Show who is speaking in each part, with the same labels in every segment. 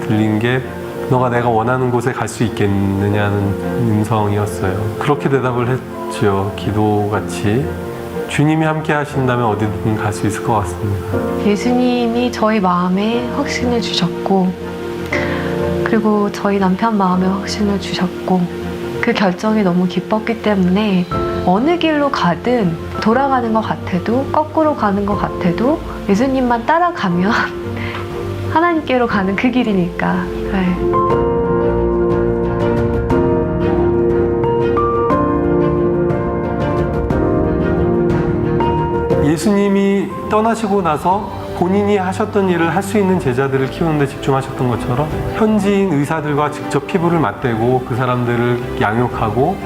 Speaker 1: 들린 게 너가 내가 원하는 곳에 갈 수 있겠느냐는 음성이었어요. 그렇게 대답을 했죠. 기도같이. 주님이 함께 하신다면 어디든 갈 수 있을 것 같습니다.
Speaker 2: 예수님이 저희 마음에 확신을 주셨고, 그리고 저희 남편 마음에 확신을 주셨고, 그 결정이 너무 기뻤기 때문에 어느 길로 가든 돌아가는 것 같아도 거꾸로 가는 것 같아도 예수님만 따라가면 하나님께로 가는 그 길이니까. 네.
Speaker 1: 예수님이 떠나시고 나서 본인이 하셨던 일을 할 수 있는 제자들을 키우는 데 집중하셨던 것처럼 현지인 의사들과 직접 피부를 맞대고 그 사람들을 양육하고,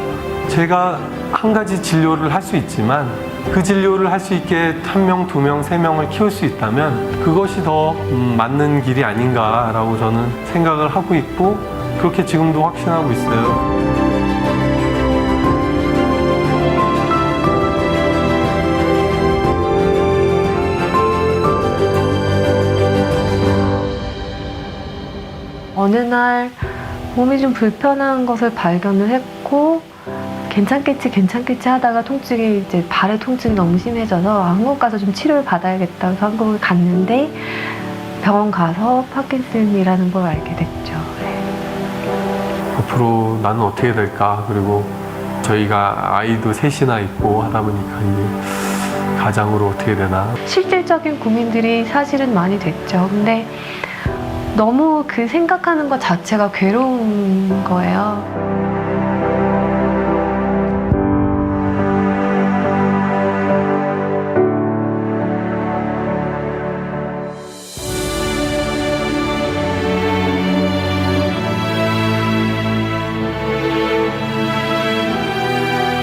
Speaker 1: 제가 한 가지 진료를 할 수 있지만 그 진료를 할 수 있게 1명, 2명, 3명을 키울 수 있다면 그것이 더 맞는 길이 아닌가라고 저는 생각을 하고 있고, 그렇게 지금도 확신하고 있어요.
Speaker 2: 어느 날 몸이 좀 불편한 것을 발견을 했고, 괜찮겠지 하다가 통증이 이제 발의 통증이 너무 심해져서 한국 가서 좀 치료를 받아야겠다고 해서 한국을 갔는데, 병원 가서 파킨슨이라는 걸 알게 됐죠.
Speaker 1: 앞으로 나는 어떻게 될까? 그리고 저희가 아이도 셋이나 있고 하다 보니까 이게 가장으로 어떻게 되나?
Speaker 2: 실질적인 고민들이 사실은 많이 됐죠. 근데 너무 그 생각하는 것 자체가 괴로운 거예요.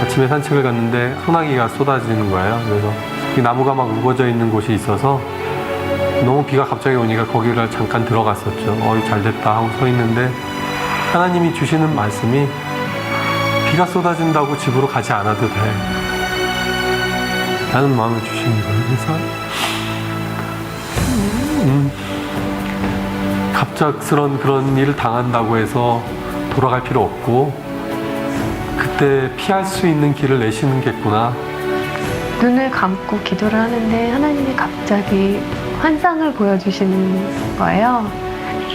Speaker 1: 아침에 산책을 갔는데 소나기가 쏟아지는 거예요. 그래서 이 나무가 막 우거져 있는 곳이 있어서 너무 비가 갑자기 오니까 거기를 잠깐 들어갔었죠. 잘 됐다 하고 서 있는데 하나님이 주시는 말씀이 비가 쏟아진다고 집으로 가지 않아도 돼 라는 마음을 주시는 거예요. 그래서 갑작스런 그런 일을 당한다고 해서 돌아갈 필요 없고, 그때 피할 수 있는 길을 내시는 겠구나.
Speaker 2: 눈을 감고 기도를 하는데 하나님이 갑자기 환상을 보여주시는 거예요.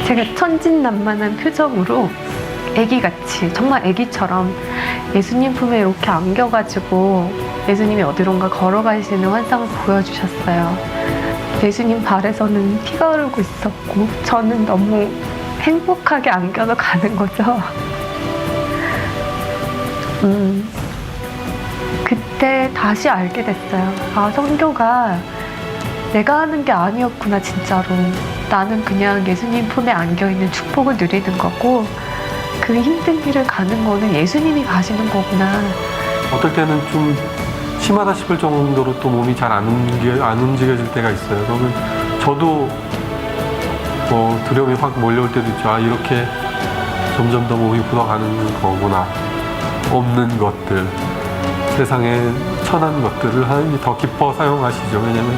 Speaker 2: 제가 천진난만한 표정으로 애기같이, 정말 애기처럼 예수님 품에 이렇게 안겨가지고 예수님이 어디론가 걸어가시는 환상을 보여주셨어요. 예수님 발에서는 피가 흐르고 있었고, 저는 너무 행복하게 안겨서 가는 거죠. 그때 다시 알게 됐어요. 아, 선교가 내가 하는 게 아니었구나, 진짜로. 나는 그냥 예수님 품에 안겨있는 축복을 누리는 거고, 그 힘든 길을 가는 거는 예수님이 가시는 거구나.
Speaker 1: 어떨 때는 좀 심하다 싶을 정도로 또 몸이 잘 안 움직여질 때가 있어요. 그러면 저도 두려움이 확 몰려올 때도 있죠. 아, 이렇게 점점 더 몸이 굳어가는 거구나. 없는 것들, 세상에 천한 것들을 하나님이 더 기뻐 사용하시죠. 왜냐면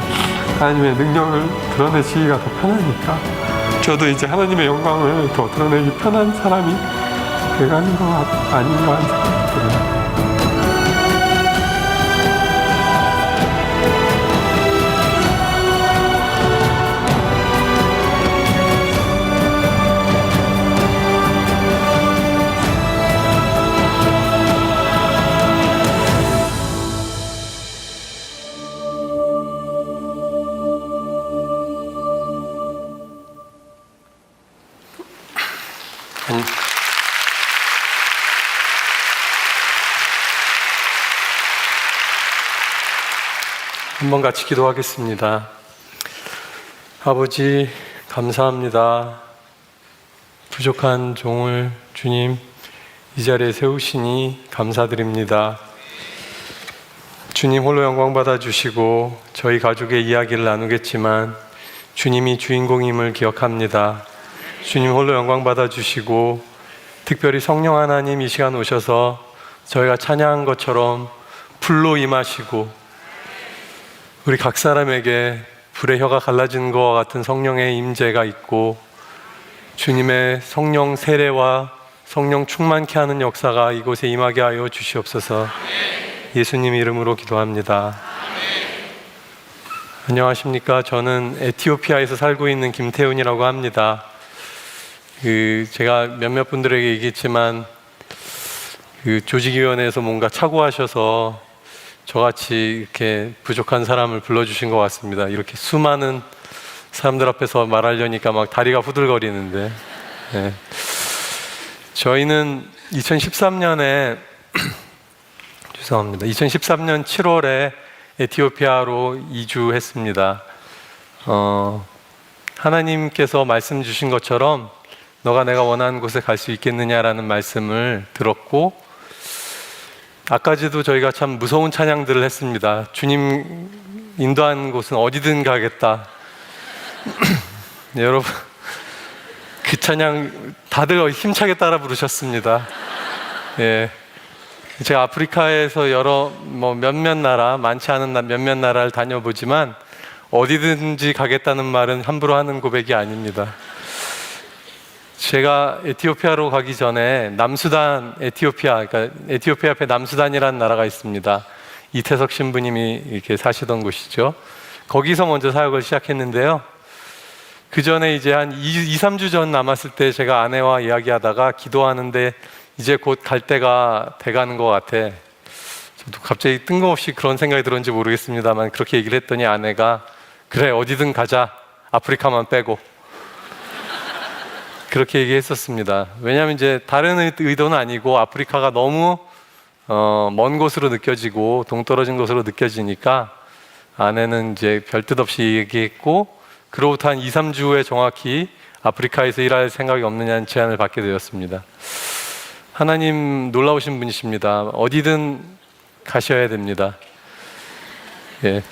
Speaker 1: 하나님의 능력을 드러내시기가 더 편하니까. 저도 이제 하나님의 영광을 더 드러내기 편한 사람이 돼가는 것 아닌가 하는 생각이 들어요. 한번 같이 기도하겠습니다. 아버지, 감사합니다. 부족한 종을 주님 이 자리에 세우시니 감사드립니다. 주님 홀로 영광 받아주시고 저희 가족의 이야기를 나누겠지만 주님이 주인공임을 기억합니다. 주님 홀로 영광 받아주시고 특별히 성령 하나님 이 시간 오셔서 저희가 찬양한 것처럼 불로 임하시고 우리 각 사람에게 불의 혀가 갈라진 것과 같은 성령의 임재가 있고 주님의 성령 세례와 성령 충만케 하는 역사가 이곳에 임하게 하여 주시옵소서. 예수님 이름으로 기도합니다. 안녕하십니까. 저는 에티오피아에서 살고 있는 김태훈이라고 합니다. 제가 몇몇 분들에게 얘기했지만 조직위원회에서 뭔가 착오하셔서 저같이 이렇게 부족한 사람을 불러주신 것 같습니다. 이렇게 수많은 사람들 앞에서 말하려니까 막 다리가 후들거리는데, 네. 저희는 2013년에 죄송합니다. 2013년 7월에 에티오피아로 이주했습니다. 하나님께서 말씀 주신 것처럼 너가 내가 원하는 곳에 갈 수 있겠느냐라는 말씀을 들었고, 아까지도 저희가 참 무서운 찬양들을 했습니다. 주님 인도한 곳은 어디든 가겠다. 네, 여러분, 그 찬양 다들 힘차게 따라 부르셨습니다. 예. 제가 아프리카에서 몇몇 나라, 많지 않은 몇몇 나라를 다녀보지만 어디든지 가겠다는 말은 함부로 하는 고백이 아닙니다. 제가 에티오피아로 가기 전에 남수단, 그러니까 에티오피아 앞에 남수단이라는 나라가 있습니다. 이태석 신부님이 이렇게 사시던 곳이죠. 거기서 먼저 사역을 시작했는데요. 그 전에 이제 한 2-3주 전 남았을 때 제가 아내와 이야기하다가 기도하는데 이제 곧 갈 때가 돼가는 것 같아. 저도 갑자기 뜬금없이 그런 생각이 들었는지 모르겠습니다만 그렇게 얘기를 했더니 아내가 그래 어디든 가자, 아프리카만 빼고, 그렇게 얘기했었습니다. 왜냐하면 이제 다른 의도는 아니고 아프리카가 너무 먼 곳으로 느껴지고 동떨어진 곳으로 느껴지니까 아내는 이제 별뜻 없이 얘기했고, 그로부터 한 2-3주 후에 정확히 아프리카에서 일할 생각이 없느냐는 제안을 받게 되었습니다. 하나님 놀라우신 분이십니다. 어디든 가셔야 됩니다. 예.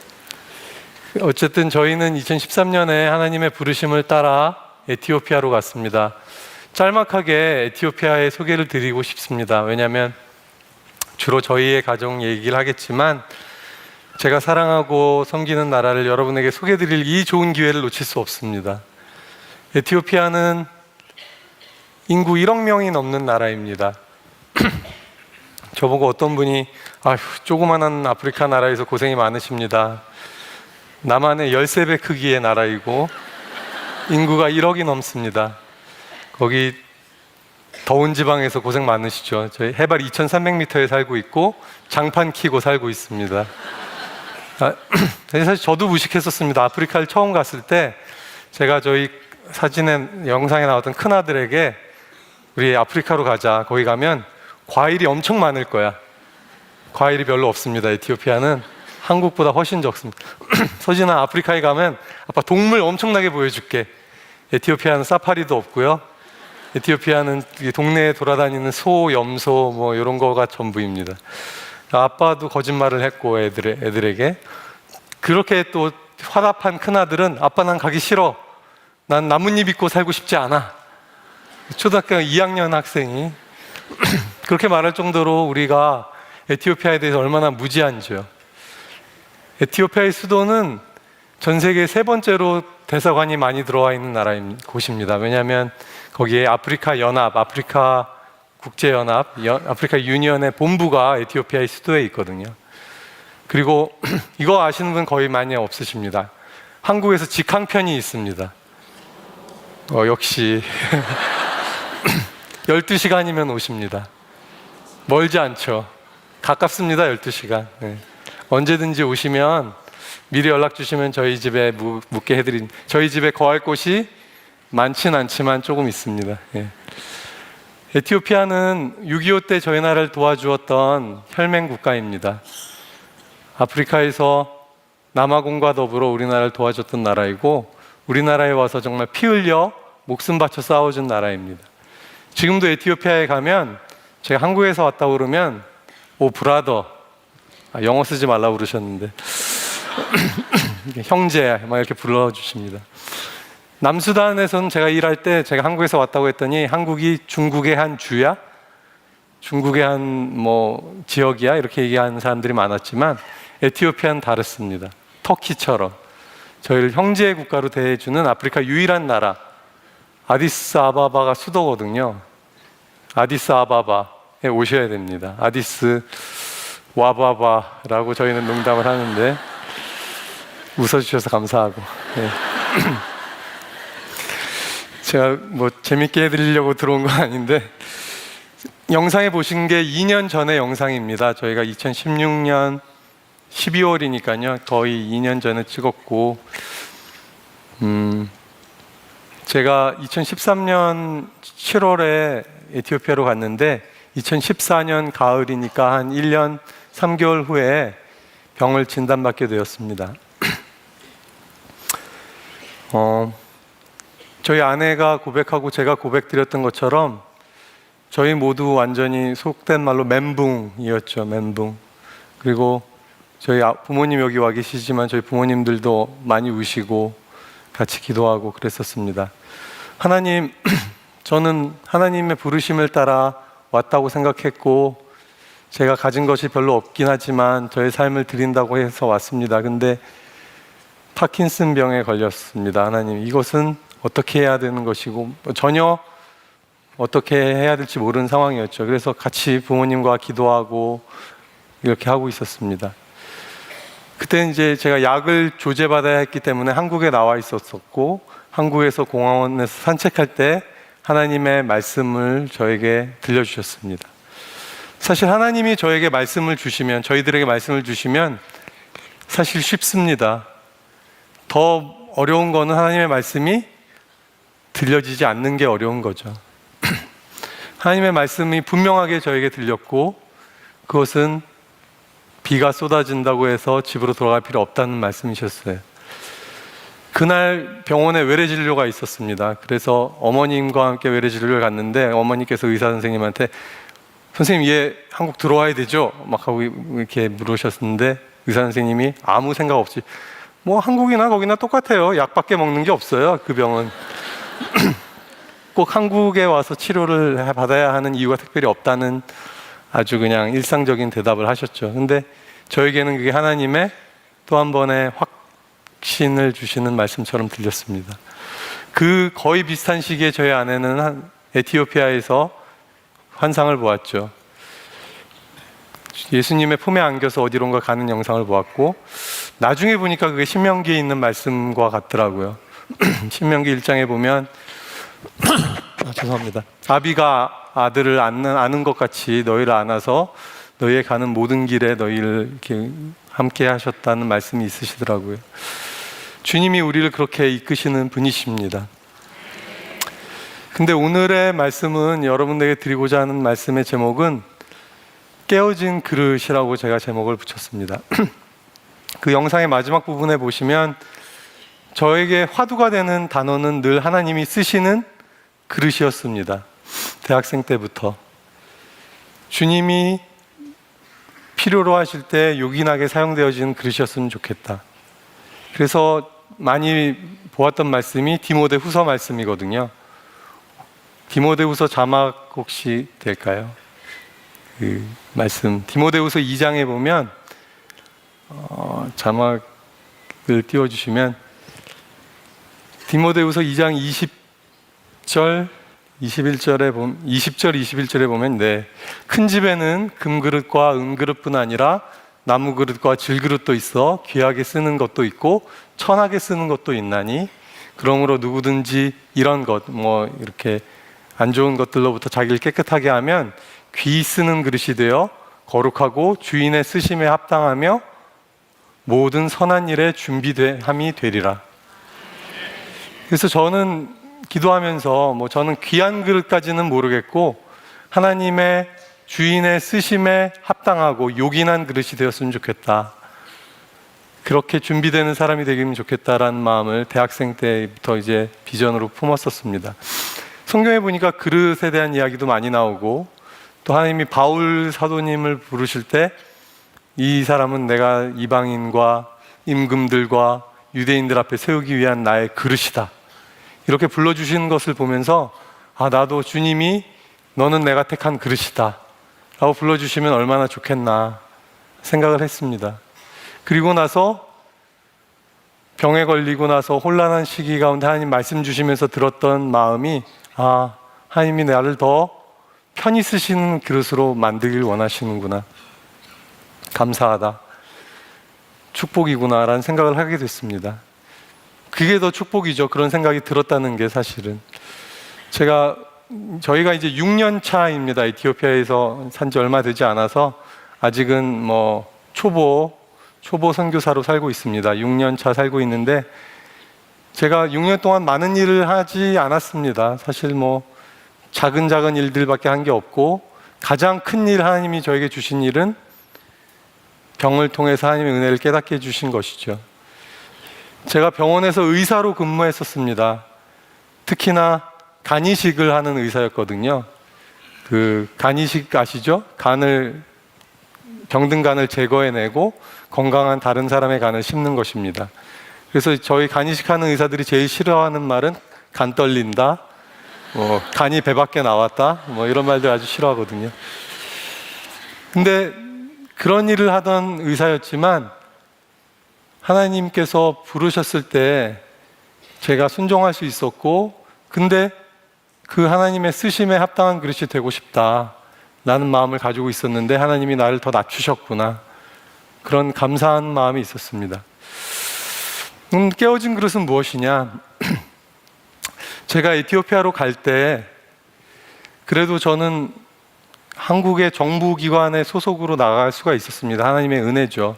Speaker 1: 어쨌든 저희는 2013년에 하나님의 부르심을 따라 에티오피아로 갔습니다. 짤막하게 에티오피아의 소개를 드리고 싶습니다. 왜냐하면 주로 저희의 가정 얘기를 하겠지만 제가 사랑하고 섬기는 나라를 여러분에게 소개드릴 이 좋은 기회를 놓칠 수 없습니다. 에티오피아는 인구 1억 명이 넘는 나라입니다. 저보고 어떤 분이 아휴, 조그만한 아프리카 나라에서 고생이 많으십니다. 남한의 13배 크기의 나라이고 인구가 1억이 넘습니다. 거기 더운 지방에서 고생 많으시죠. 저희 해발 2300m에 살고 있고 장판 키고 살고 있습니다. 사실 저도 무식했었습니다. 아프리카를 처음 갔을 때 제가 저희 사진에 영상에 나왔던 큰아들에게 우리 아프리카로 가자. 거기 가면 과일이 엄청 많을 거야. 과일이 별로 없습니다. 에티오피아는 한국보다 훨씬 적습니다. 서진아, 아프리카에 가면 아빠 동물 엄청나게 보여줄게. 에티오피아는 사파리도 없고요. 에티오피아는 동네에 돌아다니는 소, 염소 뭐 이런 거가 전부입니다. 아빠도 거짓말을 했고 애들에게. 그렇게 또 화답한 큰아들은 아빠 난 가기 싫어. 난 나뭇잎 입고 살고 싶지 않아. 초등학교 2학년 학생이 그렇게 말할 정도로 우리가 에티오피아에 대해서 얼마나 무지한지요. 에티오피아의 수도는 전 세계 3번째로 대사관이 많이 들어와 있는 곳입니다. 왜냐하면 거기에 아프리카 연합, 아프리카 국제연합, 아프리카 유니언의 본부가 에티오피아의 수도에 있거든요. 그리고 이거 아시는 분 거의 많이 없으십니다. 한국에서 직항편이 있습니다. 역시 12시간이면 오십니다. 멀지 않죠. 가깝습니다. 12시간. 네. 언제든지 오시면 미리 연락 주시면 저희 집에 묵게 해드린, 저희 집에 거할 곳이 많진 않지만 조금 있습니다. 예. 에티오피아는 6.25 때 저희 나라를 도와주었던 혈맹 국가입니다. 아프리카에서 남아공과 더불어 우리나라를 도와줬던 나라이고 우리나라에 와서 정말 피 흘려 목숨 바쳐 싸워준 나라입니다. 지금도 에티오피아에 가면 제가 한국에서 왔다고 그러면 오 브라더, 영어 쓰지 말라고 그러셨는데 형제 막 이렇게 불러주십니다. 남수단에서는 제가 일할 때 제가 한국에서 왔다고 했더니 한국이 중국의 한 주야? 중국의 한 뭐 지역이야? 이렇게 얘기하는 사람들이 많았지만 에티오피아는 다릅니다. 터키처럼 저희를 형제 국가로 대해주는 아프리카 유일한 나라, 아디스아바바가 수도거든요. 아디스아바바에 오셔야 됩니다. 아디스 와바바라고 저희는 농담을 하는데 웃어주셔서 감사하고. 네. 제가 뭐 재밌게 해드리려고 들어온 건 아닌데, 영상에 보신 게 2년 전의 영상입니다. 저희가 2016년 12월이니까요. 거의 2년 전에 찍었고, 제가 2013년 7월에 에티오피아로 갔는데 2014년 가을이니까 한 1년 3개월 후에 병을 진단받게 되었습니다. 저희 아내가 고백하고 제가 고백드렸던 것처럼 저희 모두 완전히 속된 말로 멘붕이었죠. 멘붕. 그리고 저희 부모님 여기 와 계시지만 저희 부모님들도 많이 우시고 같이 기도하고 그랬었습니다. 하나님, 저는 하나님의 부르심을 따라 왔다고 생각했고 제가 가진 것이 별로 없긴 하지만 저의 삶을 드린다고 해서 왔습니다. 근데 파킨슨 병에 걸렸습니다. 하나님, 이것은 어떻게 해야 되는 것이고 전혀 어떻게 해야 될지 모르는 상황이었죠. 그래서 같이 부모님과 기도하고 이렇게 하고 있었습니다. 그때 이제 제가 약을 조제받아야 했기 때문에 한국에 나와 있었었고, 한국에서 공원에서 산책할 때 하나님의 말씀을 저에게 들려주셨습니다. 사실 하나님이 저에게 말씀을 주시면, 저희들에게 말씀을 주시면 사실 쉽습니다. 더 어려운 거는 하나님의 말씀이 들려지지 않는 게 어려운 거죠. 하나님의 말씀이 분명하게 저에게 들렸고, 그것은 비가 쏟아진다고 해서 집으로 돌아갈 필요 없다는 말씀이셨어요. 그날 병원에 외래진료가 있었습니다. 그래서 어머님과 함께 외래진료를 갔는데 어머니께서 의사 선생님한테 선생님, 얘 한국 들어와야 되죠? 막 하고 이렇게 물으셨는데 의사 선생님이 아무 생각 없이 뭐 한국이나 거기나 똑같아요. 약밖에 먹는 게 없어요. 그 병은. 꼭 한국에 와서 치료를 받아야 하는 이유가 특별히 없다는 아주 그냥 일상적인 대답을 하셨죠. 근데 저에게는 그게 하나님의 또 한 번의 확신을 주시는 말씀처럼 들렸습니다. 그 거의 비슷한 시기에 저희 아내는 에티오피아에서 환상을 보았죠. 예수님의 품에 안겨서 어디론가 가는 영상을 보았고, 나중에 보니까 그게 신명기에 있는 말씀과 같더라고요. 신명기 1장에 보면 죄송합니다. 아비가 아들을 안는 것 같이 너희를 안아서 너희의 가는 모든 길에 너희를 이렇게 함께 하셨다는 말씀이 있으시더라고요. 주님이 우리를 그렇게 이끄시는 분이십니다. 근데 오늘의 말씀은, 여러분들에게 드리고자 하는 말씀의 제목은 깨어진 그릇이라고 제가 제목을 붙였습니다. 그 영상의 마지막 부분에 보시면 저에게 화두가 되는 단어는 늘 하나님이 쓰시는 그릇이었습니다. 대학생 때부터 주님이 필요로 하실 때 요긴하게 사용되어지는 그릇이었으면 좋겠다. 그래서 많이 보았던 말씀이 디모데후서 말씀이거든요. 디모데후서 자막 혹시 될까요? 그 말씀 디모데후서 2장에 보면 자막을 띄워주시면 디모데후서 2장 20절 21절에 보면 큰 집에는 금그릇과 은그릇뿐 아니라 나무그릇과 질그릇도 있어 귀하게 쓰는 것도 있고 천하게 쓰는 것도 있나니 그러므로 누구든지 이런 것 이렇게 안 좋은 것들로부터 자기를 깨끗하게 하면 귀 쓰는 그릇이 되어 거룩하고 주인의 쓰심에 합당하며 모든 선한 일에 준비함이 되리라. 그래서 저는 기도하면서 저는 귀한 그릇까지는 모르겠고 하나님의 주인의 쓰심에 합당하고 요긴한 그릇이 되었으면 좋겠다. 그렇게 준비되는 사람이 되기면 좋겠다라는 마음을 대학생 때부터 이제 비전으로 품었었습니다. 성경에 보니까 그릇에 대한 이야기도 많이 나오고 또 하나님이 바울 사도님을 부르실 때 이 사람은 내가 이방인과 임금들과 유대인들 앞에 세우기 위한 나의 그릇이다. 이렇게 불러주시는 것을 보면서 나도 주님이 너는 내가 택한 그릇이다 라고 불러주시면 얼마나 좋겠나 생각을 했습니다. 그리고 나서 병에 걸리고 나서 혼란한 시기 가운데 하나님 말씀 주시면서 들었던 마음이, 아, 하나님이 나를 더 편히 쓰시는 그릇으로 만들길 원하시는구나, 감사하다, 축복이구나 라는 생각을 하게 됐습니다. 그게 더 축복이죠. 그런 생각이 들었다는 게 사실은. 저희가 이제 6년 차입니다. 에티오피아에서 산 지 얼마 되지 않아서 아직은 뭐 초보 선교사로 살고 있습니다. 6년 차 살고 있는데, 제가 6년 동안 많은 일을 하지 않았습니다. 사실 뭐 작은 일들밖에 한 게 없고, 가장 큰 일, 하나님이 저에게 주신 일은 병을 통해서 하나님의 은혜를 깨닫게 해주신 것이죠. 제가 병원에서 의사로 근무했었습니다. 특히나 간이식을 하는 의사였거든요. 그 간이식 아시죠? 병든 간을 제거해내고 건강한 다른 사람의 간을 심는 것입니다. 그래서 저희 간이식하는 의사들이 제일 싫어하는 말은 간 떨린다, 간이 배 밖에 나왔다, 이런 말들 아주 싫어하거든요. 근데 그런 일을 하던 의사였지만 하나님께서 부르셨을 때 제가 순종할 수 있었고, 근데 그 하나님의 쓰심에 합당한 그릇이 되고 싶다 라는 마음을 가지고 있었는데, 하나님이 나를 더 낮추셨구나, 그런 감사한 마음이 있었습니다. 깨어진 그릇은 무엇이냐? 제가 에티오피아로 갈 때 그래도 저는 한국의 정부기관의 소속으로 나갈 수가 있었습니다. 하나님의 은혜죠.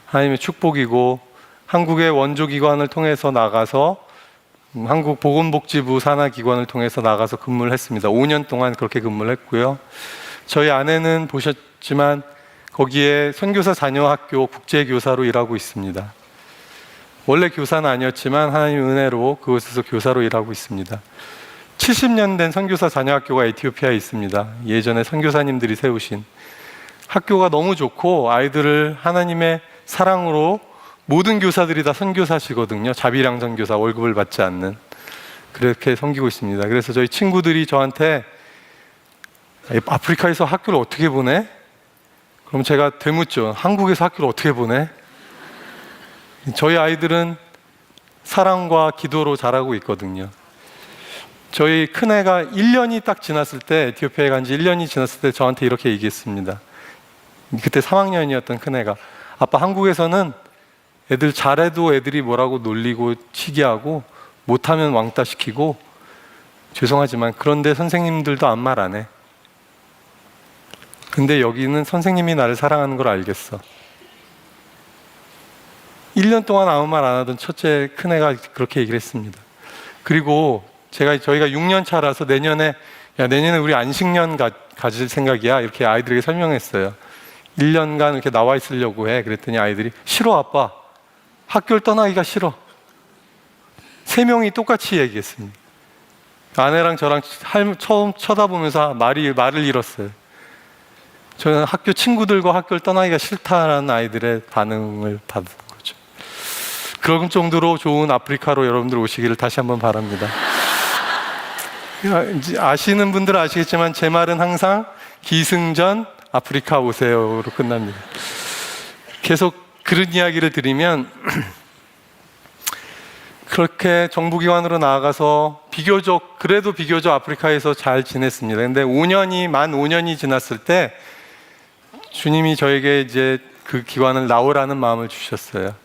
Speaker 1: 하나님의 축복이고, 한국의 원조기관을 통해서 나가서 한국 보건복지부 산하기관을 통해서 나가서 근무를 했습니다. 5년 동안 그렇게 근무를 했고요. 저희 아내는 보셨지만 거기에 선교사 자녀학교 국제교사로 일하고 있습니다. 원래 교사는 아니었지만 하나님의 은혜로 그곳에서 교사로 일하고 있습니다. 70년 된 선교사 자녀학교가 에티오피아에 있습니다. 예전에 선교사님들이 세우신 학교가 너무 좋고, 아이들을 하나님의 사랑으로, 모든 교사들이 다 선교사시거든요. 자비랑 선교사, 월급을 받지 않는, 그렇게 섬기고 있습니다. 그래서 저희 친구들이 저한테 아프리카에서 학교를 어떻게 보내? 그럼 제가 되묻죠. 한국에서 학교를 어떻게 보내? 저희 아이들은 사랑과 기도로 자라고 있거든요. 저희 큰애가 1년이 딱 지났을 때, 에티오피아에 간 지 1년이 지났을 때 저한테 이렇게 얘기했습니다. 그때 3학년이었던 큰애가, 아빠, 한국에서는 애들 잘해도 애들이 뭐라고 놀리고 치게 하고, 못하면 왕따 시키고, 죄송하지만 그런데 선생님들도 아무 말 안 해. 근데 여기는 선생님이 나를 사랑하는 걸 알겠어. 1년 동안 아무 말 안 하던 첫째 큰애가 그렇게 얘기를 했습니다. 그리고 저희가 6년 차라서 내년에 우리 안식년 가질 생각이야, 이렇게 아이들에게 설명했어요. 1년간 이렇게 나와 있으려고 해. 그랬더니 아이들이, 싫어 아빠, 학교를 떠나기가 싫어. 3명이 똑같이 얘기했습니다. 아내랑 저랑 처음 쳐다보면서 말을 잃었어요. 저는 학교 친구들과 학교를 떠나기가 싫다라는 아이들의 반응을 받은 거죠. 그럴 정도로 좋은 아프리카로 여러분들 오시기를 다시 한번 바랍니다. 아시는 분들은 아시겠지만 제 말은 항상 기승전 아프리카 오세요로 끝납니다. 계속 그런 이야기를 드리면, 그렇게 정부기관으로 나아가서 그래도 비교적 아프리카에서 잘 지냈습니다. 근데 만 5년이 지났을 때 주님이 저에게 이제 그 기관을 나오라는 마음을 주셨어요.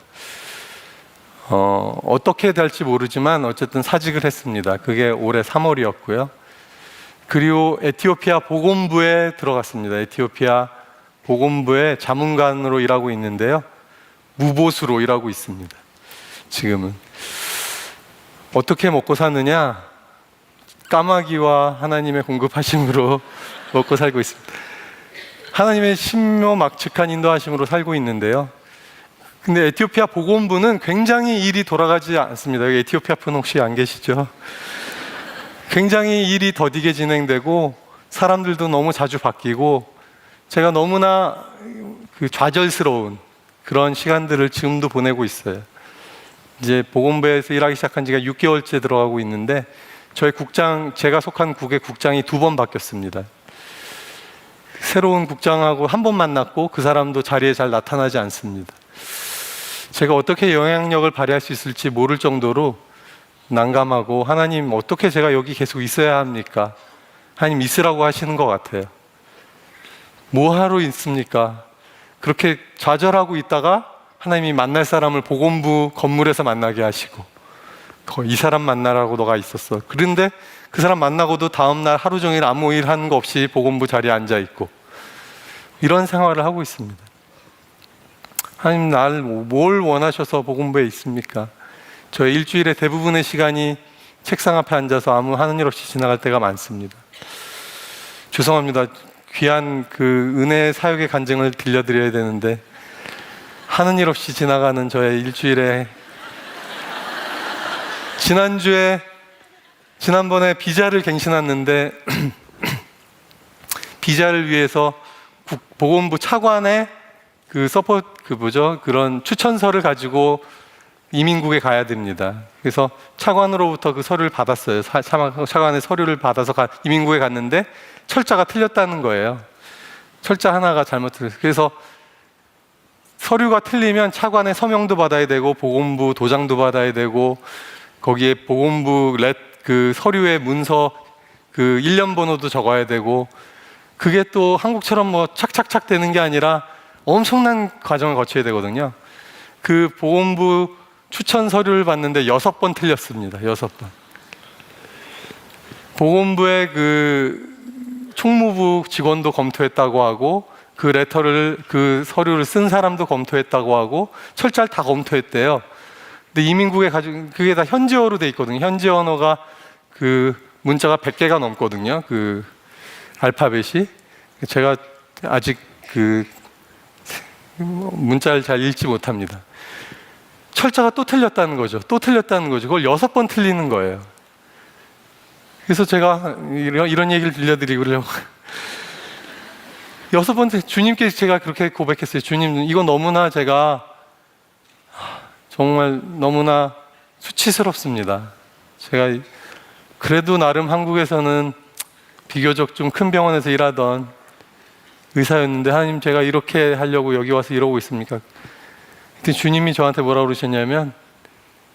Speaker 1: 어떻게 될지 모르지만 어쨌든 사직을 했습니다. 그게 올해 3월이었고요. 그리고 에티오피아 보건부에 들어갔습니다. 에티오피아 보건부에 자문관으로 일하고 있는데요. 무보수로 일하고 있습니다. 지금은. 어떻게 먹고 사느냐? 까마귀와 하나님의 공급하심으로 먹고 살고 있습니다. 하나님의 신묘막측한 인도하심으로 살고 있는데요. 근데 에티오피아 보건부는 굉장히 일이 돌아가지 않습니다. 여기 에티오피아 분 혹시 안 계시죠? 굉장히 일이 더디게 진행되고, 사람들도 너무 자주 바뀌고, 제가 너무나 좌절스러운 그런 시간들을 지금도 보내고 있어요. 이제 보건부에서 일하기 시작한 지가 6개월째 들어가고 있는데, 제가 속한 국의 국장이 2번 바뀌었습니다. 새로운 국장하고 한 번 만났고 그 사람도 자리에 잘 나타나지 않습니다. 제가 어떻게 영향력을 발휘할 수 있을지 모를 정도로 난감하고, 하나님 어떻게 제가 여기 계속 있어야 합니까? 하나님 있으라고 하시는 것 같아요. 뭐 하러 있습니까? 그렇게 좌절하고 있다가 하나님이 만날 사람을 보건부 건물에서 만나게 하시고, 이 사람 만나라고 너가 있었어. 그런데 그 사람 만나고도 다음날 하루 종일 아무 일 하는 거 없이 보건부 자리에 앉아 있고, 이런 생활을 하고 있습니다. 하나님 날 뭘 원하셔서 보건부에 있습니까? 저의 일주일의 대부분의 시간이 책상 앞에 앉아서 아무 하는 일 없이 지나갈 때가 많습니다. 죄송합니다. 귀한 그 은혜의 사역의 간증을 들려드려야 되는데, 하는 일 없이 지나가는 저의 일주일에, 지난번에 비자를 갱신했는데 비자를 위해서 보건부 차관에 그런 추천서를 가지고 이민국에 가야 됩니다. 그래서 차관으로부터 그 서류를 받았어요. 차관의 서류를 받아서 이민국에 갔는데 철자가 틀렸다는 거예요. 철자 하나가 잘못 틀렸어요. 그래서 서류가 틀리면 차관의 서명도 받아야 되고 보건부 도장도 받아야 되고, 거기에 보건부 그 서류의 문서 그 일련 번호도 적어야 되고, 그게 또 한국처럼 뭐 착착착 되는 게 아니라 엄청난 과정을 거쳐야 되거든요. 그 보건부 추천 서류를 봤는데 6번 틀렸습니다. 6번. 보건부의 그 총무부 직원도 검토했다고 하고, 그 서류를 쓴 사람도 검토했다고 하고, 철자를 다 검토했대요. 근데 이민국에 그게 다 현지어로 돼 있거든요. 현지 언어가 그 문자가 100개가 넘거든요. 그 알파벳이. 제가 아직 그 문자를 잘 읽지 못합니다. 철자가 또 틀렸다는 거죠. 또 틀렸다는 거죠. 그걸 6번 틀리는 거예요. 그래서 제가 이런 얘기를 들려드리려고 6번째 주님께 제가 그렇게 고백했어요. 주님, 이거 너무나 제가 정말 너무나 수치스럽습니다. 제가 그래도 나름 한국에서는 비교적 좀 큰 병원에서 일하던 의사였는데, 하나님 제가 이렇게 하려고 여기 와서 이러고 있습니까? 그때 주님이 저한테 뭐라고 그러셨냐면,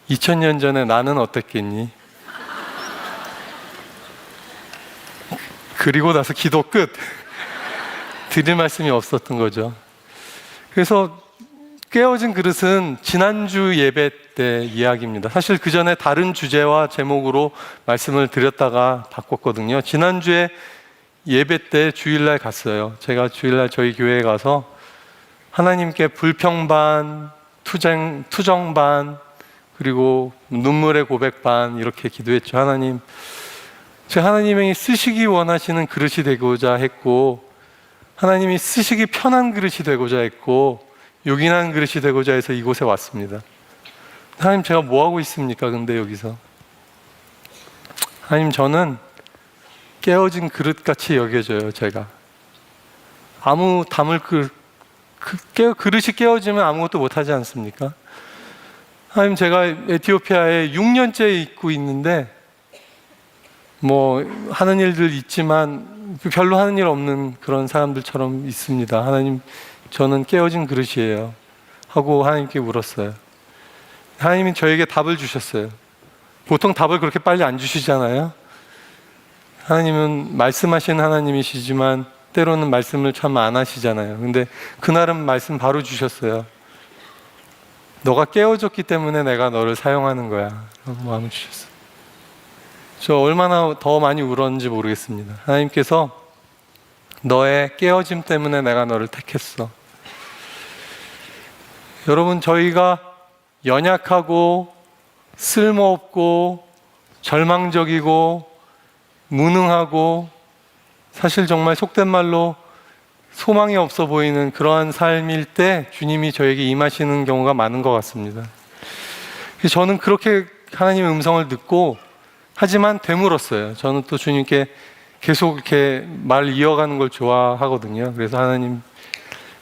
Speaker 1: 2000년 전에 나는 어땠겠니? 그리고 나서 기도 끝. 드릴 말씀이 없었던 거죠. 그래서 깨어진 그릇은 지난주 예배 때 이야기입니다. 사실 그 전에 다른 주제와 제목으로 말씀을 드렸다가 바꿨거든요. 지난주에 예배 때 주일날 갔어요. 제가 주일날 저희 교회에 가서 하나님께 불평 반, 투정 반, 그리고 눈물의 고백 반 이렇게 기도했죠. 하나님, 제가 하나님이 쓰시기 원하시는 그릇이 되고자 했고, 하나님이 쓰시기 편한 그릇이 되고자 했고, 요긴한 그릇이 되고자 해서 이곳에 왔습니다. 하나님, 제가 뭐 하고 있습니까? 근데 여기서 하나님, 저는 깨어진 그릇같이 여겨져요. 제가 아무 담을 그릇이 깨어지면 아무것도 못하지 않습니까? 하나님, 제가 에티오피아에 6년째 있고 있는데 뭐 하는 일들 있지만 별로 하는 일 없는 그런 사람들처럼 있습니다. 하나님, 저는 깨어진 그릇이에요 하고 하나님께 물었어요. 하나님이 저에게 답을 주셨어요. 보통 답을 그렇게 빨리 안 주시잖아요. 하나님은 말씀하시는 하나님이시지만 때로는 말씀을 참 안 하시잖아요. 근데 그날은 말씀 바로 주셨어요. 너가 깨어졌기 때문에 내가 너를 사용하는 거야 라고 마음을 주셨어요. 저 얼마나 더 많이 울었는지 모르겠습니다. 하나님께서 너의 깨어짐 때문에 내가 너를 택했어. 여러분, 저희가 연약하고 쓸모없고 절망적이고 무능하고 사실 정말 속된 말로 소망이 없어 보이는 그러한 삶일 때 주님이 저에게 임하시는 경우가 많은 것 같습니다. 저는 그렇게 하나님의 음성을 듣고, 하지만 되물었어요. 저는 또 주님께 계속 이렇게 말 이어가는 걸 좋아하거든요. 그래서 하나님,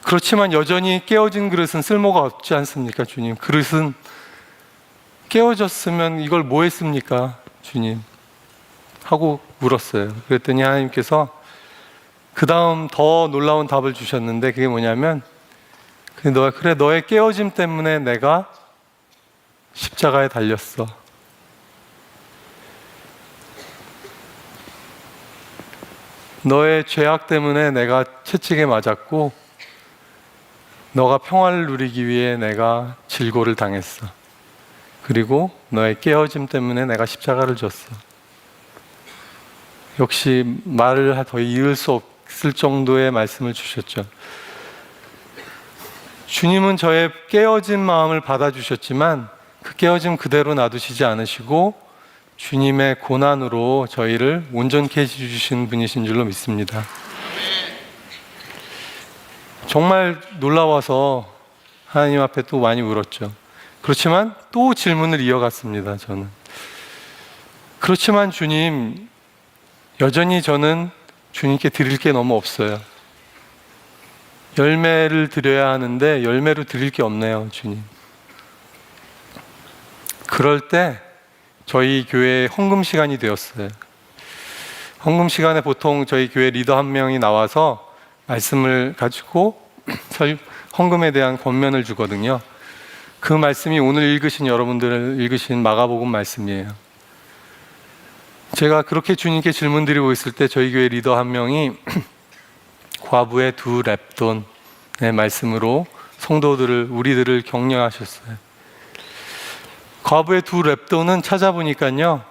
Speaker 1: 그렇지만 여전히 깨어진 그릇은 쓸모가 없지 않습니까? 주님, 그릇은 깨어졌으면 이걸 뭐 했습니까? 주님 하고 물었어요. 그랬더니 하나님께서 그 다음 더 놀라운 답을 주셨는데, 그게 뭐냐면 그래, 너의 깨어짐 때문에 내가 십자가에 달렸어. 너의 죄악 때문에 내가 채찍에 맞았고, 너가 평화를 누리기 위해 내가 질고를 당했어. 그리고 너의 깨어짐 때문에 내가 십자가를 졌어. 역시 말을 더 이을 수 없을 정도의 말씀을 주셨죠. 주님은 저의 깨어진 마음을 받아주셨지만 그 깨어짐 그대로 놔두시지 않으시고 주님의 고난으로 저희를 온전케 해주신 분이신 줄로 믿습니다. 정말 놀라워서 하나님 앞에 또 많이 울었죠. 그렇지만 또 질문을 이어갔습니다. 저는 그렇지만 주님, 여전히 저는 주님께 드릴 게 너무 없어요. 열매를 드려야 하는데 열매로 드릴 게 없네요, 주님. 그럴 때 저희 교회에 헌금 시간이 되었어요. 헌금 시간에 보통 저희 교회 리더 한 명이 나와서 말씀을 가지고 헌금에 대한 권면을 주거든요. 그 말씀이 오늘 읽으신 여러분들 읽으신 마가복음 말씀이에요. 제가 그렇게 주님께 질문드리고 있을 때 저희 교회 리더 한 명이 과부의 2렙돈의 말씀으로 성도들을, 우리들을 격려하셨어요. 과부의 2렙돈은 찾아보니까요,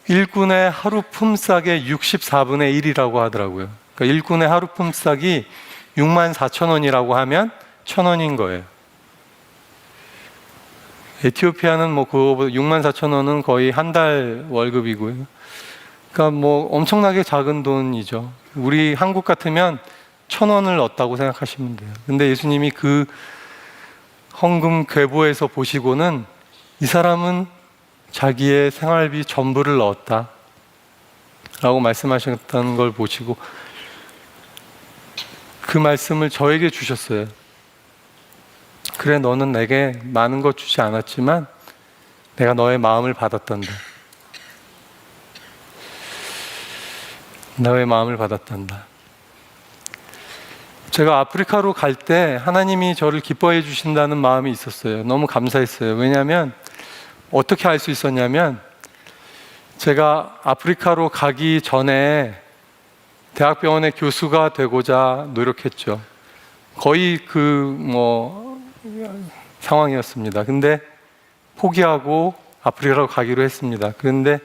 Speaker 1: 일꾼의 하루 품삯의 64분의 1이라고 하더라고요. 그러니까 일꾼의 하루 품삯이 64,000원이라고 하면 1,000원인 거예요. 에티오피아는 뭐 그거보다 64,000원은 거의 한 달 월급이고요. 그러니까 뭐 엄청나게 작은 돈이죠. 우리 한국 같으면 1,000원을 얻다고 생각하시면 돼요. 근데 예수님이 그 헌금 계보에서 보시고는 이 사람은 자기의 생활비 전부를 넣었다 라고 말씀하셨다는 걸 보시고 그 말씀을 저에게 주셨어요. 그래, 너는 내게 많은 것 주지 않았지만 내가 너의 마음을 받았단다. 너의 마음을 받았단다. 제가 아프리카로 갈 때 하나님이 저를 기뻐해 주신다는 마음이 있었어요. 너무 감사했어요. 왜냐하면 어떻게 알 수 있었냐면 제가 아프리카로 가기 전에 대학병원의 교수가 되고자 노력했죠. 거의 상황이었습니다. 근데 포기하고 아프리카로 가기로 했습니다. 그런데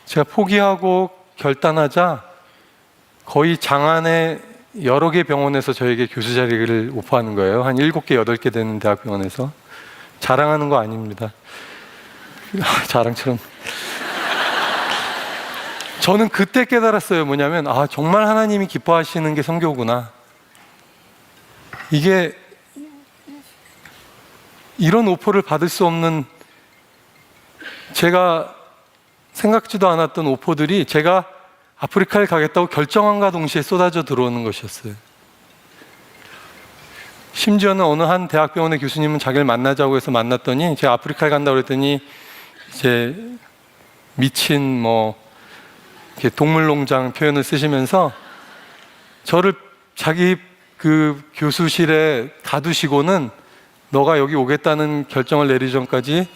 Speaker 1: 제가 포기하고 결단하자 거의 장안의 여러 개 병원에서 저에게 교수 자리를 오퍼하는 거예요. 한 7개, 8개 되는 대학병원에서. 자랑하는 거 아닙니다. 자랑처럼. 저는 그때 깨달았어요. 뭐냐면, 정말 하나님이 기뻐하시는 게 선교구나. 이게 이런 오퍼를 받을 수 없는, 제가 생각지도 않았던 오퍼들이 제가 아프리카에 가겠다고 결정함과 동시에 쏟아져 들어오는 것이었어요. 심지어는 어느 한 대학병원의 교수님은 자기를 만나자고 해서 만났더니 제가 아프리카에 간다고 그랬더니 이제 미친 이렇게 동물농장 표현을 쓰시면서 저를 자기 그 교수실에 가두시고는 너가 여기 오겠다는 결정을 내리기 전까지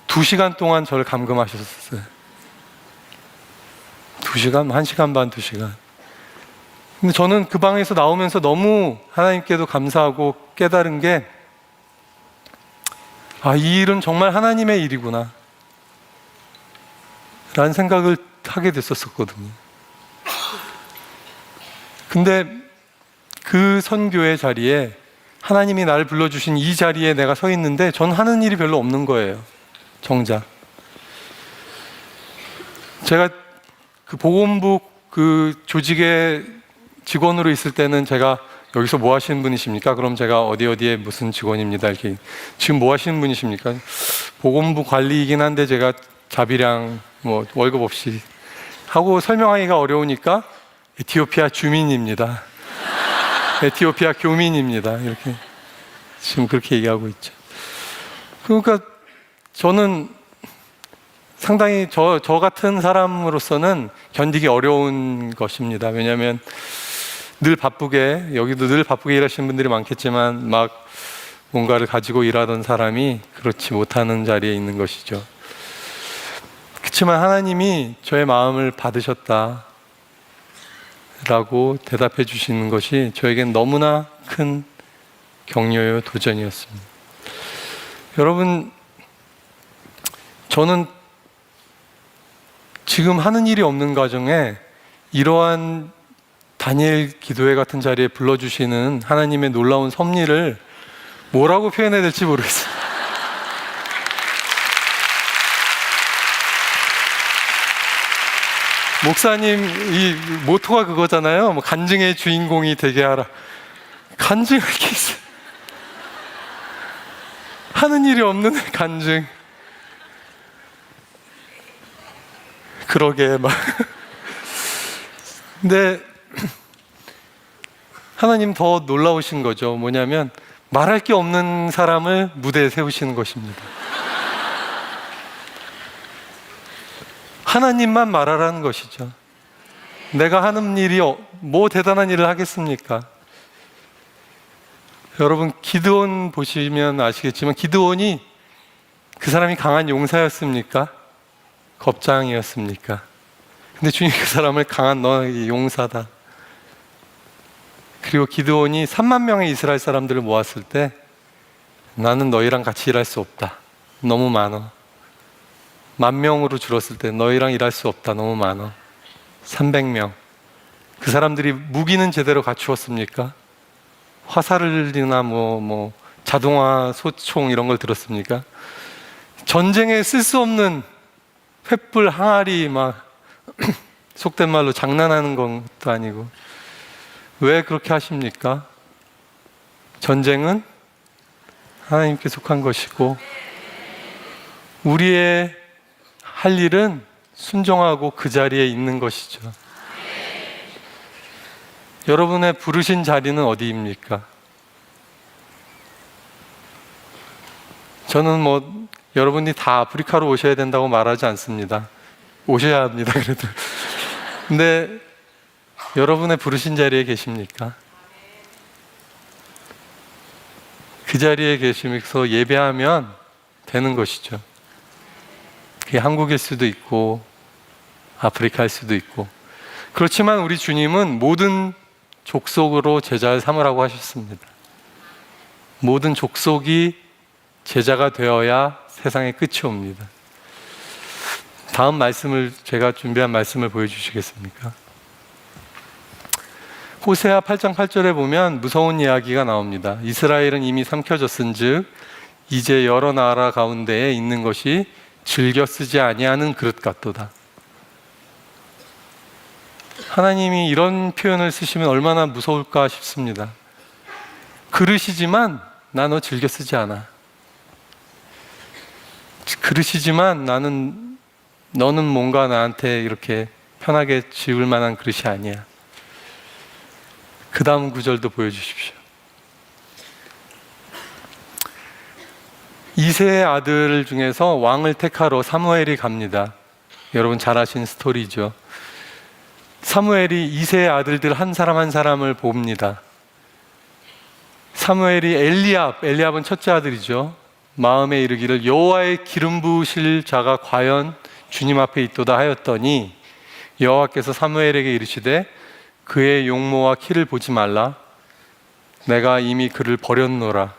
Speaker 1: 2시간 동안 저를 감금하셨었어요. 2시간? 1시간 반, 2시간. 근데 저는 그 방에서 나오면서 너무 하나님께도 감사하고 깨달은 게, 이 일은 정말 하나님의 일이구나 라는 생각을 하게 됐었거든요. 근데 그 선교의 자리에 하나님이 나를 불러주신 이 자리에 내가 서 있는데 전 하는 일이 별로 없는 거예요. 정작 제가 그 보건부 그 조직의 직원으로 있을 때는 제가 여기서 뭐 하시는 분이십니까? 그럼 제가 어디에 무슨 직원입니다. 이렇게 지금 뭐 하시는 분이십니까? 보건부 관리이긴 한데 제가 자비량 월급 없이 하고 설명하기가 어려우니까 에티오피아 주민입니다. 에티오피아 교민입니다. 이렇게 지금 그렇게 얘기하고 있죠. 그러니까 저는 상당히 저 같은 사람으로서는 견디기 어려운 것입니다. 왜냐하면 늘 바쁘게, 여기도 늘 바쁘게 일하시는 분들이 많겠지만 막 뭔가를 가지고 일하던 사람이 그렇지 못하는 자리에 있는 것이죠. 그렇지만 하나님이 저의 마음을 받으셨다 라고 대답해 주시는 것이 저에겐 너무나 큰 격려요, 도전이었습니다. 여러분, 저는 지금 하는 일이 없는 가정에 이러한 다니엘 기도회 같은 자리에 불러주시는 하나님의 놀라운 섭리를 뭐라고 표현해야 될지 모르겠어요. 목사님 이 모토가 그거잖아요. 뭐 간증의 주인공이 되게 하라. 간증할 게 있어요. 하는 일이 없는 간증. 그러게 막. 근데 하나님 더 놀라우신 거죠. 뭐냐면 말할 게 없는 사람을 무대에 세우시는 것입니다. 하나님만 말하라는 것이죠. 내가 하는 일이 뭐 대단한 일을 하겠습니까? 여러분, 기드온 보시면 아시겠지만 기드온이 그 사람이 강한 용사였습니까? 겁장이었습니까? 근데 주님이 그 사람을 강한 너의 용사다. 그리고 기드온이 3만 명의 이스라엘 사람들을 모았을 때 나는 너희랑 같이 일할 수 없다. 너무 많아. 10,000명으로 줄었을 때 너희랑 일할 수 없다. 너무 많아. 300명. 그 사람들이 무기는 제대로 갖추었습니까? 화살이나 뭐 자동화 소총 이런 걸 들었습니까? 전쟁에 쓸 수 없는 횃불 항아리 막 속된 말로 장난하는 것도 아니고. 왜 그렇게 하십니까? 전쟁은 하나님께 속한 것이고 우리의 할 일은 순종하고 그 자리에 있는 것이죠. 여러분의 부르신 자리는 어디입니까? 저는 뭐 여러분이 다 아프리카로 오셔야 된다고 말하지 않습니다. 오셔야 합니다. 그래도. 근데 여러분의 부르신 자리에 계십니까? 그 자리에 계시면서 예배하면 되는 것이죠. 그게 한국일 수도 있고 아프리카일 수도 있고. 그렇지만 우리 주님은 모든 족속으로 제자를 삼으라고 하셨습니다. 모든 족속이 제자가 되어야 세상의 끝이 옵니다. 다음 말씀을, 제가 준비한 말씀을 보여주시겠습니까? 호세아 8장 8절에 보면 무서운 이야기가 나옵니다. 이스라엘은 이미 삼켜졌은즉 이제 여러 나라 가운데에 있는 것이 즐겨 쓰지 아니하는 그릇 같도다. 하나님이 이런 표현을 쓰시면 얼마나 무서울까 싶습니다. 그릇이지만 나 너 즐겨 쓰지 않아. 그릇이지만 너는 뭔가 나한테 이렇게 편하게 지울 만한 그릇이 아니야. 그 다음 구절도 보여주십시오. 이세의 아들 중에서 왕을 택하러 사무엘이 갑니다. 여러분 잘 아시는 스토리죠. 사무엘이 이세의 아들들 한 사람 한 사람을 봅니다. 사무엘이 엘리압은 첫째 아들이죠. 마음에 이르기를 여호와의 기름 부으실 자가 과연 주님 앞에 있도다 하였더니 여호와께서 사무엘에게 이르시되 그의 용모와 키를 보지 말라. 내가 이미 그를 버렸노라.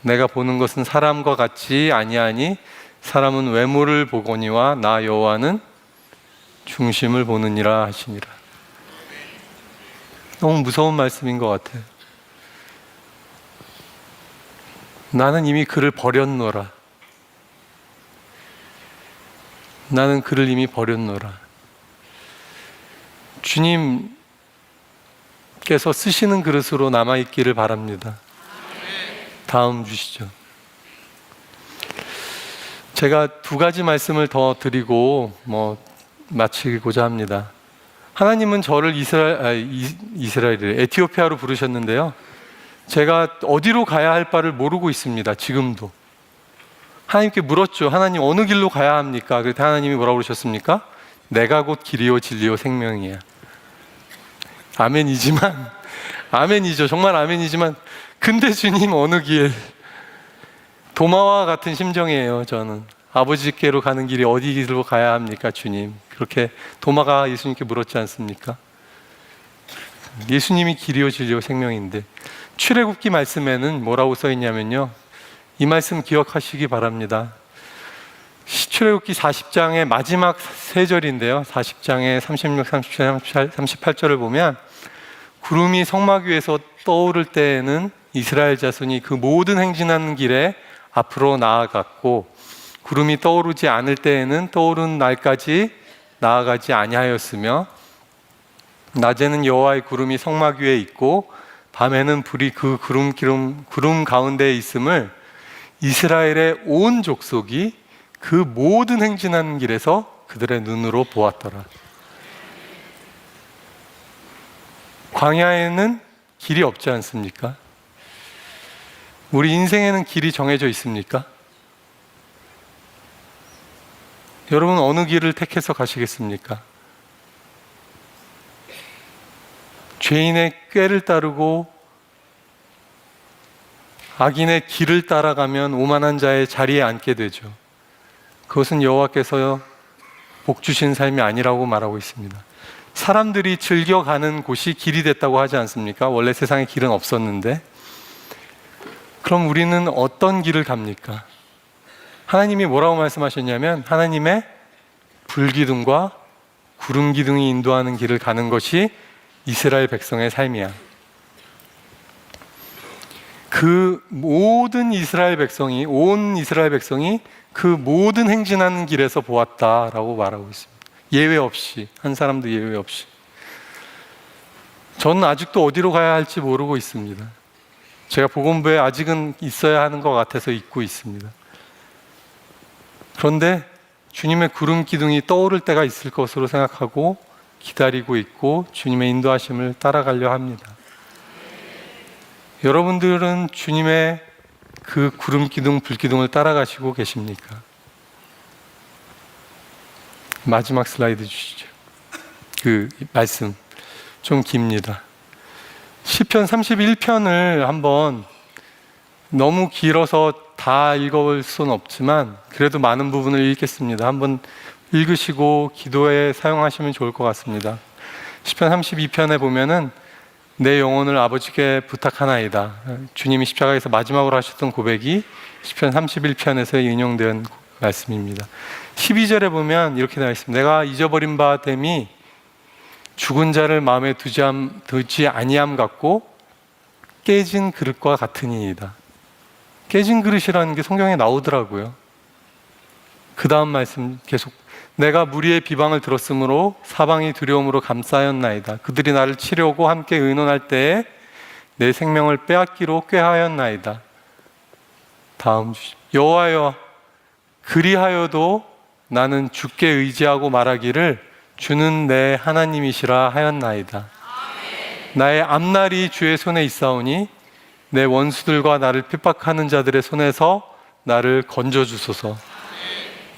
Speaker 1: 내가 보는 것은 사람과 같지 아니하니 사람은 외모를 보거니와 나 여호와는 중심을 보느니라 하시니라. 너무 무서운 말씀인 것 같아요. 나는 이미 그를 버렸노라. 나는 그를 이미 버렸노라. 주님께서 쓰시는 그릇으로 남아있기를 바랍니다. 다음 주시죠. 제가 2가지 말씀을 더 드리고 마치고자 합니다. 하나님은 저를 에티오피아로 부르셨는데요. 제가 어디로 가야 할 바를 모르고 있습니다. 지금도. 하나님께 물었죠. 하나님 어느 길로 가야 합니까? 그랬더니 하나님이 뭐라고 그러셨습니까? 내가 곧 길이요 진리요 생명이야.
Speaker 3: 아멘이지만, 아멘이죠. 정말 아멘이지만, 근데 주님 어느 길? 도마와 같은 심정이에요. 저는 아버지께로 가는 길이 어디로 가야 합니까, 주님? 그렇게 도마가 예수님께 물었지 않습니까? 예수님이 길이요 진리요 생명인데, 출애굽기 말씀에는 뭐라고 써 있냐면요, 이 말씀 기억하시기 바랍니다. 출애굽기 40장의 마지막 세 절인데요, 40장의 36, 37, 38절을 보면, 구름이 성막 위에서 떠오를 때에는 이스라엘 자손이 그 모든 행진하는 길에 앞으로 나아갔고, 구름이 떠오르지 않을 때에는 떠오른 날까지 나아가지 아니하였으며, 낮에는 여호와의 구름이 성막 위에 있고 밤에는 불이 그 구름 가운데에 있음을 이스라엘의 온 족속이 그 모든 행진하는 길에서 그들의 눈으로 보았더라. 광야에는 길이 없지 않습니까? 우리 인생에는 길이 정해져 있습니까? 여러분 어느 길을 택해서 가시겠습니까? 죄인의 꾀를 따르고 악인의 길을 따라가면 오만한 자의 자리에 앉게 되죠. 그것은 여호와께서 복 주신 삶이 아니라고 말하고 있습니다. 사람들이 즐겨가는 곳이 길이 됐다고 하지 않습니까? 원래 세상에 길은 없었는데. 그럼 우리는 어떤 길을 갑니까? 하나님이 뭐라고 말씀하셨냐면, 하나님의 불기둥과 구름기둥이 인도하는 길을 가는 것이 이스라엘 백성의 삶이야. 그 모든 이스라엘 백성이, 온 이스라엘 백성이 그 모든 행진하는 길에서 보았다라고 말하고 있습니다. 예외 없이, 한 사람도 예외 없이. 저는 아직도 어디로 가야 할지 모르고 있습니다. 제가 복음부에 아직은 있어야 하는 것 같아서 있고 있습니다. 그런데 주님의 구름 기둥이 떠오를 때가 있을 것으로 생각하고 기다리고 있고 주님의 인도하심을 따라가려 합니다. 여러분들은 주님의 그 구름 기둥, 불 기둥을 따라가시고 계십니까? 마지막 슬라이드 주시죠. 그 말씀 좀 깁니다. 시편 31편을 한번, 너무 길어서 다 읽어볼 수는 없지만 그래도 많은 부분을 읽겠습니다. 한번 읽으시고 기도에 사용하시면 좋을 것 같습니다. 시편 32편에 보면은 내 영혼을 아버지께 부탁하나이다. 주님이 십자가에서 마지막으로 하셨던 고백이 시편 31편에서 인용된 말씀입니다. 12절에 보면 이렇게 나와 있습니다. 내가 잊어버린 바 됨이 죽은 자를 마음에 두지 아니함 같고 깨진 그릇과 같으니이다. 깨진 그릇이라는 게 성경에 나오더라고요. 그 다음 말씀 계속, 내가 무리의 비방을 들었으므로 사방이 두려움으로 감싸였나이다. 그들이 나를 치려고 함께 의논할 때에 내 생명을 빼앗기로 꾀하였나이다. 다음 주십. 여호와여, 그리하여도 나는 주께 의지하고 말하기를 주는 내 하나님이시라 하였나이다. 나의 앞날이 주의 손에 있사오니 내 원수들과 나를 핍박하는 자들의 손에서 나를 건져주소서.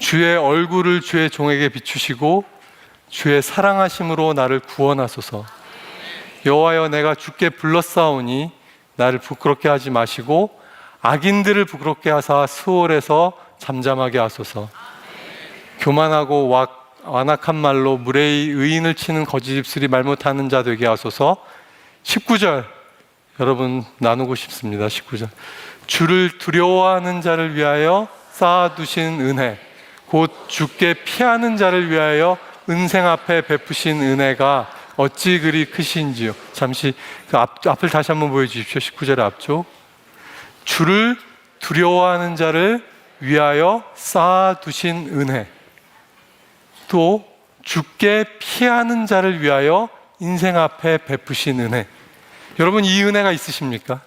Speaker 3: 주의 얼굴을 주의 종에게 비추시고 주의 사랑하심으로 나를 구원하소서. 여호와여, 내가 주께 불렀사오니 나를 부끄럽게 하지 마시고 악인들을 부끄럽게 하사 수월에서 잠잠하게 하소서. 교만하고 완악한 말로 무례히 의인을 치는 거짓 입술이 말 못하는 자 되게 하소서. 19절 여러분 나누고 싶습니다. 19절 주를 두려워하는 자를 위하여 쌓아두신 은혜, 곧 주께 피하는 자를 위하여 은생 앞에 베푸신 은혜가 어찌 그리 크신지요. 잠시 그 앞을 다시 한번 보여주십시오. 19절의 앞쪽. 주를 두려워하는 자를 위하여 쌓아두신 은혜, 또 주께 피하는 자를 위하여 인생 앞에 베푸신 은혜. 여러분 이 은혜가 있으십니까?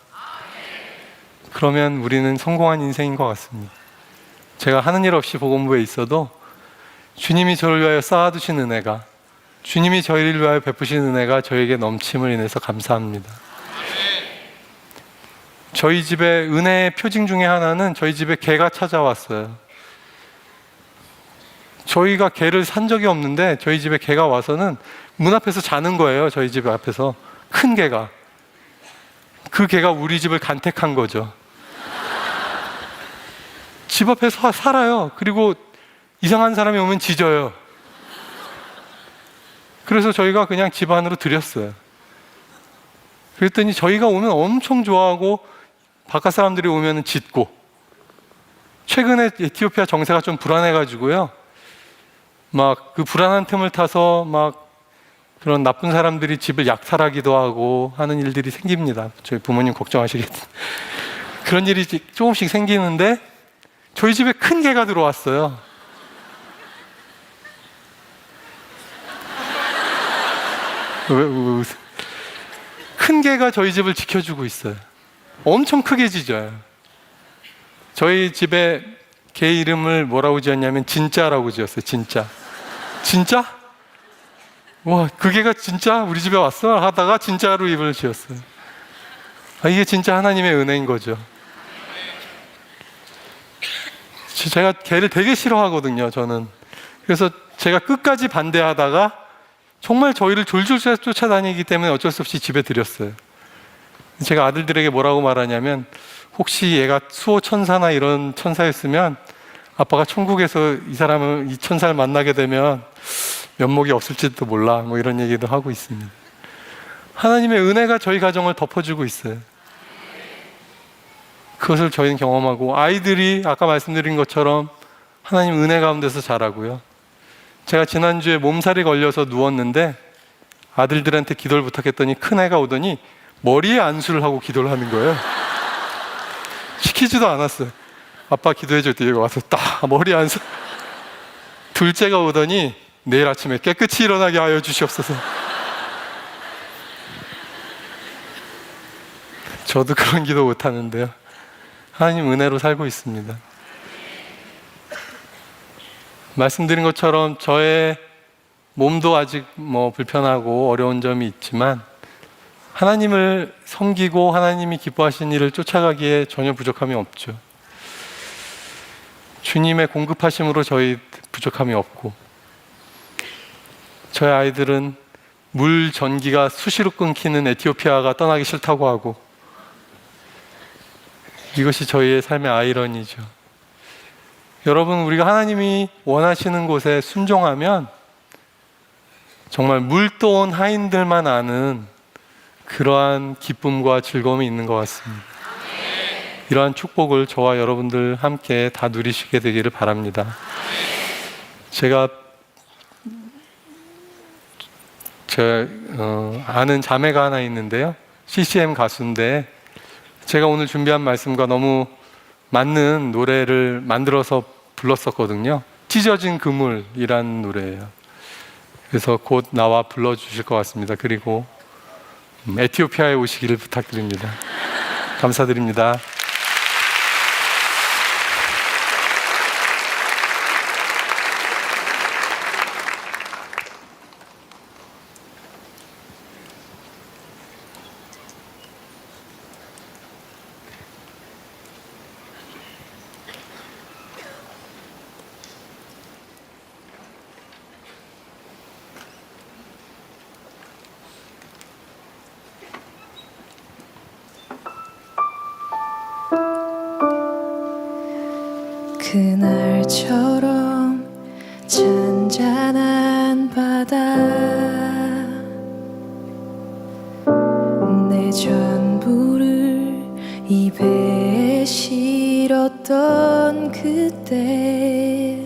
Speaker 3: 그러면 우리는 성공한 인생인 것 같습니다. 제가 하는 일 없이 복음부에 있어도 주님이 저를 위하여 쌓아두신 은혜가, 주님이 저희를 위하여 베푸신 은혜가 저에게 넘침을 인해서 감사합니다. 저희 집에 은혜의 표징 중에 하나는 저희 집에 개가 찾아왔어요. 저희가 개를 산 적이 없는데 저희 집에 개가 와서는 문 앞에서 자는 거예요. 저희 집 앞에서. 큰 개가. 그 개가 우리 집을 간택한 거죠. 집 앞에서 살아요. 그리고 이상한 사람이 오면 짖어요. 그래서 저희가 그냥 집 안으로 들였어요. 그랬더니 저희가 오면 엄청 좋아하고 바깥 사람들이 오면 짖고. 최근에 에티오피아 정세가 좀 불안해가지고요. 막 그 불안한 틈을 타서 막 그런 나쁜 사람들이 집을 약탈하기도 하고 하는 일들이 생깁니다. 저희 부모님 걱정하시겠죠. 그런 일이 조금씩 생기는데 저희 집에 큰 개가 들어왔어요. 왜 큰 개가 저희 집을 지켜주고 있어요. 엄청 크게 짖어요. 저희 집에 개 이름을 뭐라고 지었냐면 진짜라고 지었어요. 진짜. 진짜? 와, 그 개가 진짜 우리 집에 왔어? 하다가 진짜로 이름을 지었어요. 이게 진짜 하나님의 은혜인 거죠. 제가 개를 되게 싫어하거든요, 저는. 그래서 제가 끝까지 반대하다가 정말 저희를 졸졸 쫓아다니기 때문에 어쩔 수 없이 집에 들였어요. 제가 아들들에게 뭐라고 말하냐면, 혹시 얘가 수호 천사나 이런 천사였으면 아빠가 천국에서 이 천사를 만나게 되면 면목이 없을지도 몰라, 뭐 이런 얘기도 하고 있습니다. 하나님의 은혜가 저희 가정을 덮어주고 있어요. 그것을 저희는 경험하고, 아이들이 아까 말씀드린 것처럼 하나님 은혜 가운데서 자라고요. 제가 지난주에 몸살이 걸려서 누웠는데 아들들한테 기도를 부탁했더니 큰애가 오더니 머리에 안수를 하고 기도를 하는 거예요. 시키지도 않았어요. 아빠 기도해줄 때 여기 와서 딱 머리 안수. 둘째가 오더니 내일 아침에 깨끗이 일어나게 하여 주시옵소서. 저도 그런 기도 못하는데요. 하나님 은혜로 살고 있습니다. 말씀드린 것처럼 저의 몸도 아직 불편하고 어려운 점이 있지만 하나님을 섬기고 하나님이 기뻐하신 일을 쫓아가기에 전혀 부족함이 없죠. 주님의 공급하심으로 저희 부족함이 없고, 저희 아이들은 물 전기가 수시로 끊기는 에티오피아가 떠나기 싫다고 하고, 이것이 저희의 삶의 아이러니죠. 여러분, 우리가 하나님이 원하시는 곳에 순종하면 정말 물도온 하인들만 아는 그러한 기쁨과 즐거움이 있는 것 같습니다. 이러한 축복을 저와 여러분들 함께 다 누리시게 되기를 바랍니다. 제가 아는 자매가 하나 있는데요. CCM 가수인데 제가 오늘 준비한 말씀과 너무 맞는 노래를 만들어서 불렀었거든요. 찢어진 그물이라는 노래예요. 그래서 곧 나와 불러주실 것 같습니다. 그리고 에티오피아에 오시기를 부탁드립니다. 감사드립니다.
Speaker 4: 그날처럼 잔잔한 바다, 내 전부를 이 배에 실었던 그때,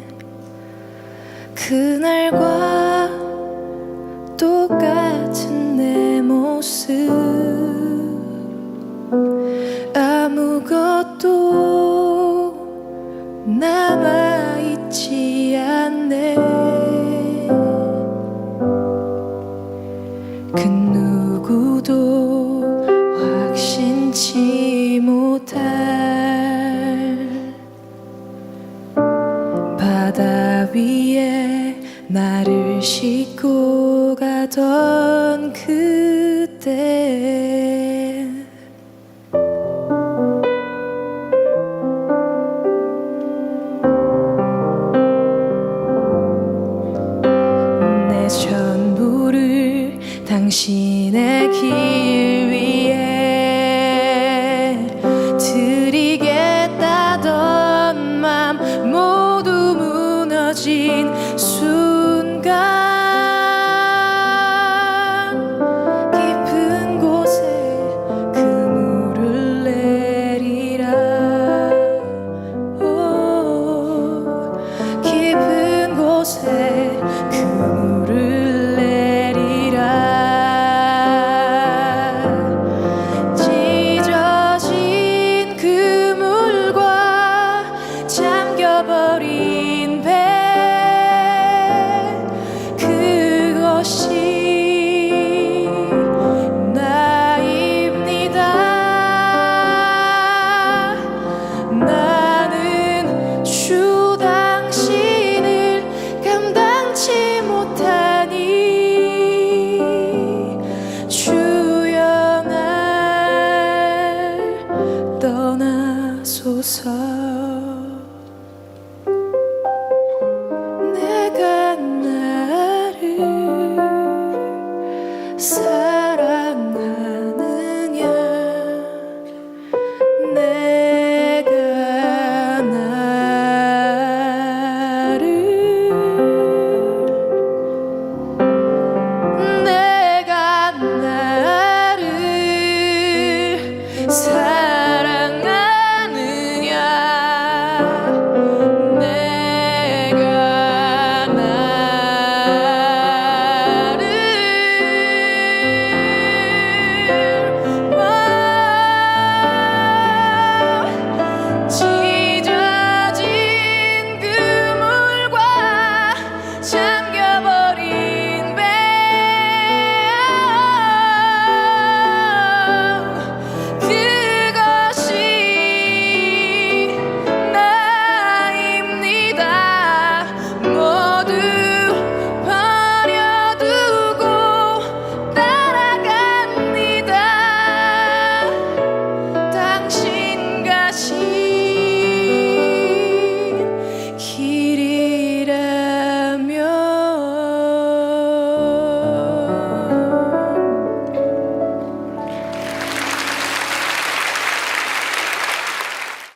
Speaker 4: 그날과 똑같은 내 모습, 아무것도 남아있지 않네. 그 누구도 확신치 못할 바다 위에 나를 싣고 가던 그때, 내 전부를 당신의 길 위에 드리겠다던 맘 모두 무너진 순간 깊은 곳에 그물을 내리라 오, 깊은 곳에 그물을 내리라 찢어진 그물과 잠겨버린 배 그것이 나입니다. 나는 주 당신을 감당치 못하니 주여 날 떠나소서. 내가 나를